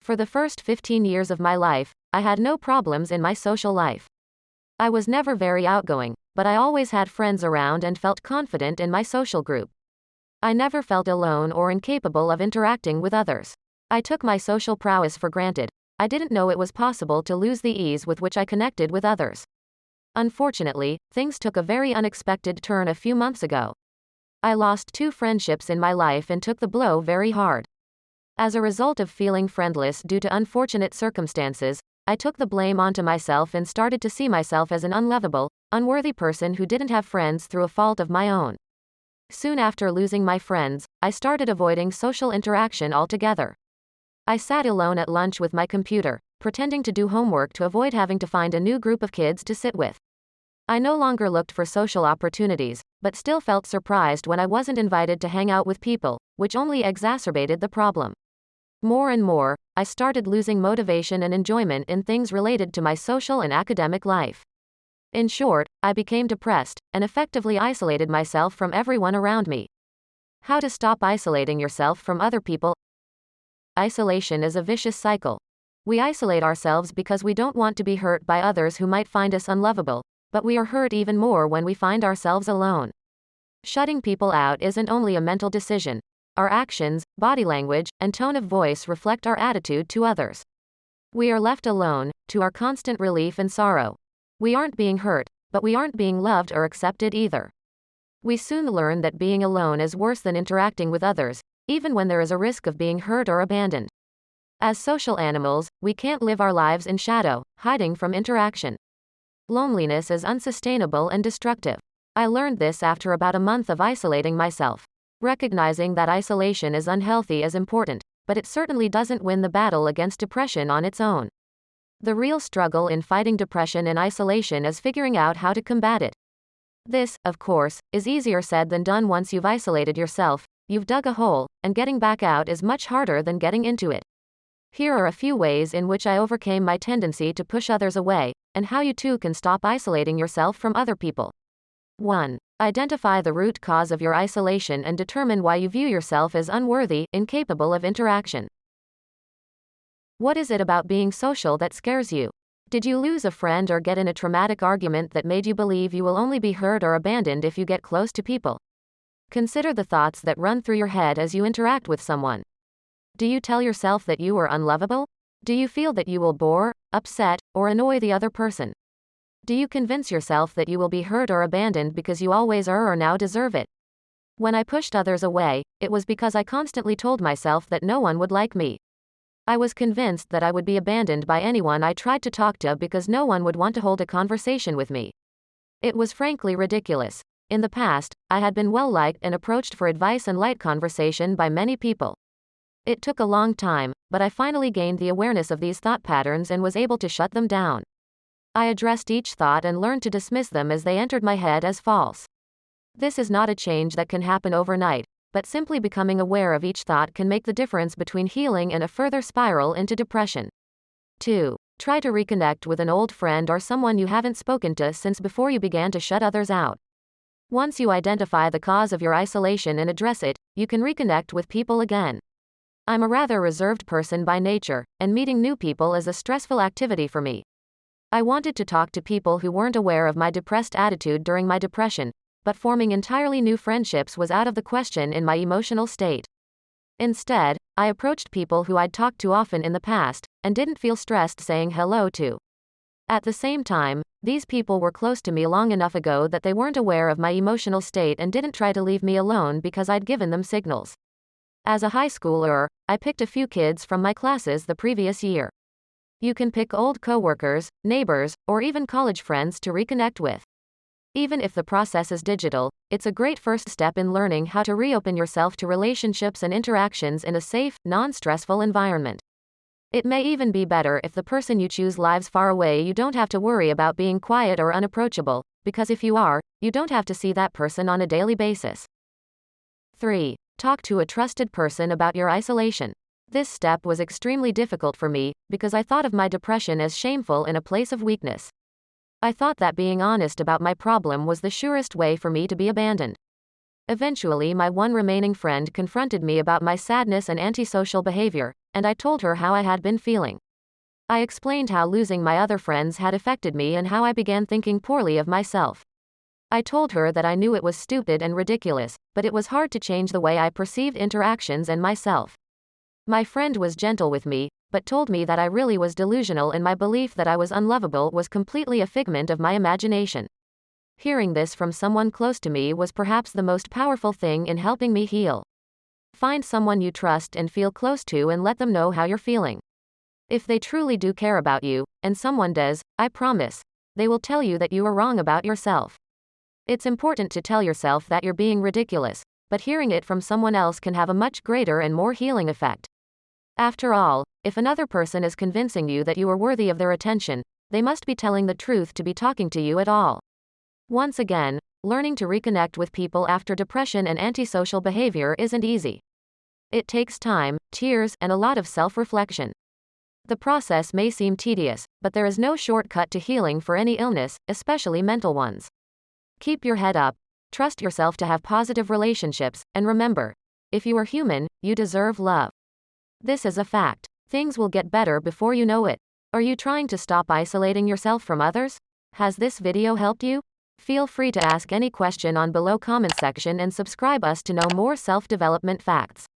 For the first 15 years of my life, I had no problems in my social life. I was never very outgoing, but I always had friends around and felt confident in my social group. I never felt alone or incapable of interacting with others. I took my social prowess for granted. I didn't know it was possible to lose the ease with which I connected with others. Unfortunately, things took a very unexpected turn a few months ago. I lost 2 friendships in my life and took the blow very hard. As a result of feeling friendless due to unfortunate circumstances, I took the blame onto myself and started to see myself as an unlovable, unworthy person who didn't have friends through a fault of my own. Soon after losing my friends, I started avoiding social interaction altogether. I sat alone at lunch with my computer, pretending to do homework to avoid having to find a new group of kids to sit with. I no longer looked for social opportunities, but still felt surprised when I wasn't invited to hang out with people, which only exacerbated the problem. More and more, I started losing motivation and enjoyment in things related to my social and academic life. In short, I became depressed, and effectively isolated myself from everyone around me. How to stop isolating yourself from other people? Isolation is a vicious cycle. We isolate ourselves because we don't want to be hurt by others who might find us unlovable, but we are hurt even more when we find ourselves alone. Shutting people out isn't only a mental decision. Our actions, body language, and tone of voice reflect our attitude to others. We are left alone, to our constant relief and sorrow. We aren't being hurt, but we aren't being loved or accepted either. We soon learn that being alone is worse than interacting with others, even when there is a risk of being hurt or abandoned. As social animals, we can't live our lives in shadow, hiding from interaction. Loneliness is unsustainable and destructive. I learned this after about a month of isolating myself. Recognizing that isolation is unhealthy is important, but it certainly doesn't win the battle against depression on its own. The real struggle in fighting depression and isolation is figuring out how to combat it. This, of course, is easier said than done. Once you've isolated yourself, you've dug a hole, and getting back out is much harder than getting into it. Here are a few ways in which I overcame my tendency to push others away, and how you too can stop isolating yourself from other people. 1. Identify the root cause of your isolation and determine why you view yourself as unworthy, incapable of interaction. What is it about being social that scares you? Did you lose a friend or get in a traumatic argument that made you believe you will only be hurt or abandoned if you get close to people? Consider the thoughts that run through your head as you interact with someone. Do you tell yourself that you are unlovable? Do you feel that you will bore, upset, or annoy the other person? Do you convince yourself that you will be hurt or abandoned because you always are or now deserve it? When I pushed others away, it was because I constantly told myself that no one would like me. I was convinced that I would be abandoned by anyone I tried to talk to because no one would want to hold a conversation with me. It was frankly ridiculous. In the past, I had been well liked and approached for advice and light conversation by many people. It took a long time, but I finally gained the awareness of these thought patterns and was able to shut them down. I addressed each thought and learned to dismiss them as they entered my head as false. This is not a change that can happen overnight, but simply becoming aware of each thought can make the difference between healing and a further spiral into depression. 2. Try to reconnect with an old friend or someone you haven't spoken to since before you began to shut others out. Once you identify the cause of your isolation and address it, you can reconnect with people again. I'm a rather reserved person by nature, and meeting new people is a stressful activity for me. I wanted to talk to people who weren't aware of my depressed attitude during my depression, but forming entirely new friendships was out of the question in my emotional state. Instead, I approached people who I'd talked to often in the past, and didn't feel stressed saying hello to. At the same time, these people were close to me long enough ago that they weren't aware of my emotional state and didn't try to leave me alone because I'd given them signals. As a high schooler, I picked a few kids from my classes the previous year. You can pick old coworkers, neighbors, or even college friends to reconnect with. Even if the process is digital, it's a great first step in learning how to reopen yourself to relationships and interactions in a safe, non-stressful environment. It may even be better if the person you choose lives far away. You don't have to worry about being quiet or unapproachable, because if you are, you don't have to see that person on a daily basis. 3. Talk to a trusted person about your isolation. This step was extremely difficult for me, because I thought of my depression as shameful and a place of weakness. I thought that being honest about my problem was the surest way for me to be abandoned. Eventually, my one remaining friend confronted me about my sadness and antisocial behavior, and I told her how I had been feeling. I explained how losing my other friends had affected me and how I began thinking poorly of myself. I told her that I knew it was stupid and ridiculous, but it was hard to change the way I perceived interactions and myself. My friend was gentle with me, but told me that I really was delusional and my belief that I was unlovable was completely a figment of my imagination. Hearing this from someone close to me was perhaps the most powerful thing in helping me heal. Find someone you trust and feel close to and let them know how you're feeling. If they truly do care about you, and someone does, I promise, they will tell you that you are wrong about yourself. It's important to tell yourself that you're being ridiculous, but hearing it from someone else can have a much greater and more healing effect. After all, if another person is convincing you that you are worthy of their attention, they must be telling the truth to be talking to you at all. Once again, learning to reconnect with people after depression and antisocial behavior isn't easy. It takes time, tears, and a lot of self-reflection. The process may seem tedious, but there is no shortcut to healing for any illness, especially mental ones. Keep your head up, trust yourself to have positive relationships, and remember, if you are human, you deserve love. This is a fact. Things will get better before you know it. Are you trying to stop isolating yourself from others? Has this video helped you? Feel free to ask any question on below comment section and subscribe us to know more self-development facts.